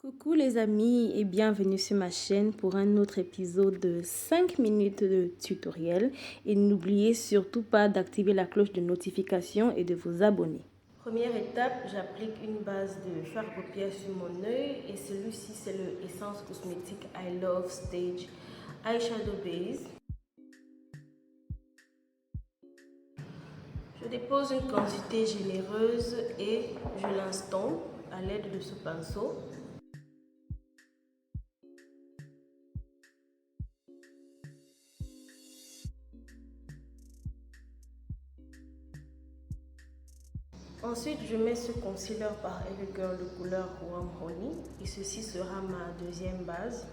Coucou les amis et bienvenue sur ma chaîne pour un autre épisode de 5 minutes de tutoriel et n'oubliez surtout pas d'activer la cloche de notification et de vous abonner. Première étape, j'applique une base de fard à paupières sur mon œil et celui-ci c'est le Essence Cosmétique I Love Stage Eyeshadow Base. Je dépose une quantité généreuse et je l'instompe à l'aide de ce pinceau. Ensuite, je mets ce concealer par Elle Girl de couleur Warm Honey et ceci sera ma deuxième base.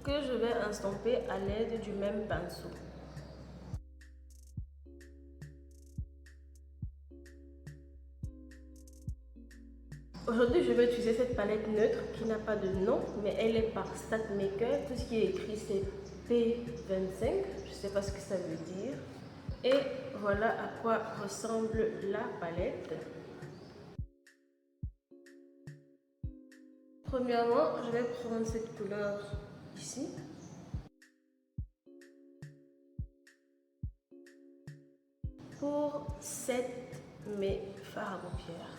Que je vais estomper à l'aide du même pinceau. Aujourd'hui, je vais utiliser cette palette neutre qui n'a pas de nom, mais elle est par Statmaker. Tout ce qui est écrit, c'est P25. Je ne sais pas ce que ça veut dire. Et voilà à quoi ressemble la palette. Premièrement, je vais prendre cette couleur ici. Pour set mes fards à paupières.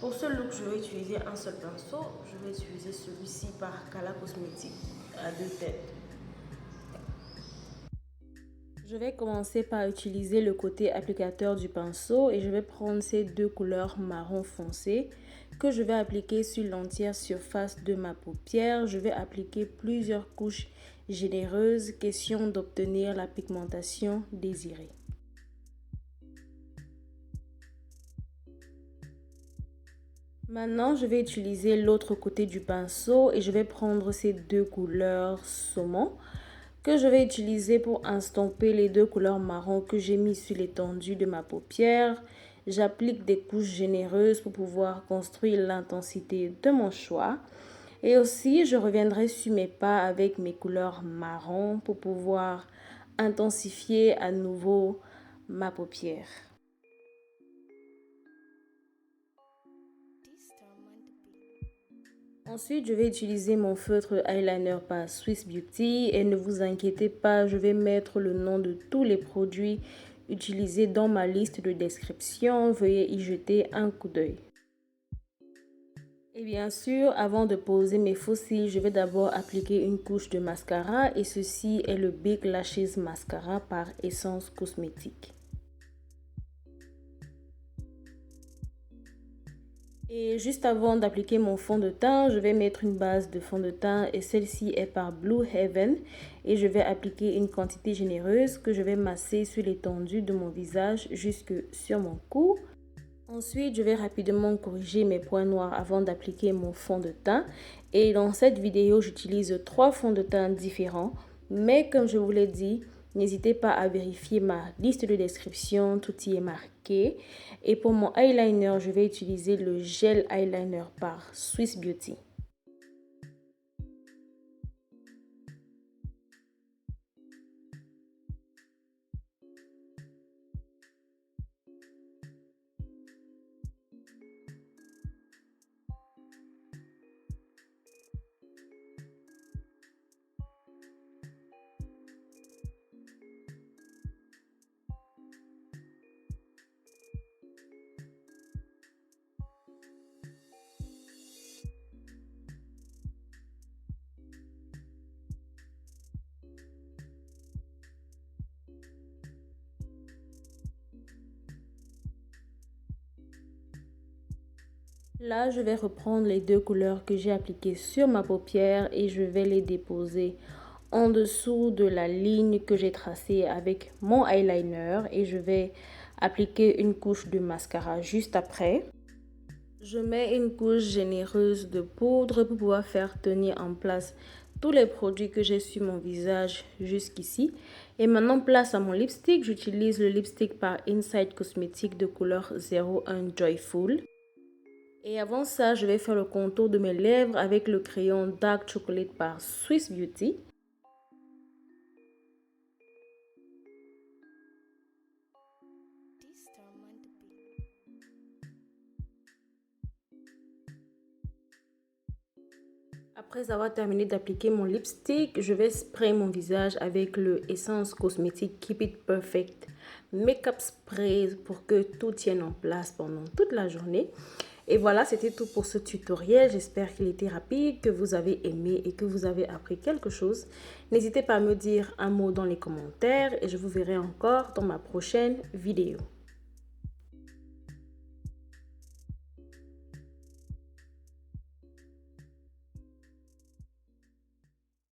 Pour ce look, je vais utiliser un seul pinceau. Je vais utiliser celui-ci par Kala Cosmétique à deux têtes. Je vais commencer par utiliser le côté applicateur du pinceau et je vais prendre ces deux couleurs marron foncé que je vais appliquer sur l'entière surface de ma paupière. Je vais appliquer plusieurs couches généreuses, question d'obtenir la pigmentation désirée. Maintenant, je vais utiliser l'autre côté du pinceau et je vais prendre ces deux couleurs saumon que je vais utiliser pour estomper les deux couleurs marron que j'ai mis sur l'étendue de ma paupière. J'applique des couches généreuses pour pouvoir construire l'intensité de mon choix. Et aussi, je reviendrai sur mes pas avec mes couleurs marron pour pouvoir intensifier à nouveau ma paupière. Ensuite, je vais utiliser mon feutre eyeliner par Swiss Beauty et ne vous inquiétez pas, je vais mettre le nom de tous les produits utilisés dans ma liste de description. Veuillez y jeter un coup d'œil. Et bien sûr, avant de poser mes faux cils, je vais d'abord appliquer une couche de mascara et ceci est le Big Lashes Mascara par Essence Cosmétique. Et juste avant d'appliquer mon fond de teint, je vais mettre une base de fond de teint et celle-ci est par Blue Heaven. Et je vais appliquer une quantité généreuse que je vais masser sur l'étendue de mon visage jusque sur mon cou. Ensuite, je vais rapidement corriger mes points noirs avant d'appliquer mon fond de teint. Et dans cette vidéo, j'utilise 3 fonds de teint différents. Mais comme je vous l'ai dit, n'hésitez pas à vérifier ma liste de description, tout y est marqué. Et pour mon eyeliner, je vais utiliser le gel eyeliner par Swiss Beauty. Là, je vais reprendre les deux couleurs que j'ai appliquées sur ma paupière et je vais les déposer en dessous de la ligne que j'ai tracée avec mon eyeliner et je vais appliquer une couche de mascara juste après. Je mets une couche généreuse de poudre pour pouvoir faire tenir en place tous les produits que j'ai sur mon visage jusqu'ici. Et maintenant, place à mon lipstick. J'utilise le lipstick par Inside Cosmetics de couleur 01 Joyful. Et avant ça, je vais faire le contour de mes lèvres avec le crayon Dark Chocolate par Swiss Beauty. Après avoir terminé d'appliquer mon lipstick, je vais sprayer mon visage avec le Essence Cosmétique Keep It Perfect Makeup Spray pour que tout tienne en place pendant toute la journée. Et voilà, c'était tout pour ce tutoriel. J'espère qu'il était rapide, que vous avez aimé et que vous avez appris quelque chose. N'hésitez pas à me dire un mot dans les commentaires et je vous verrai encore dans ma prochaine vidéo.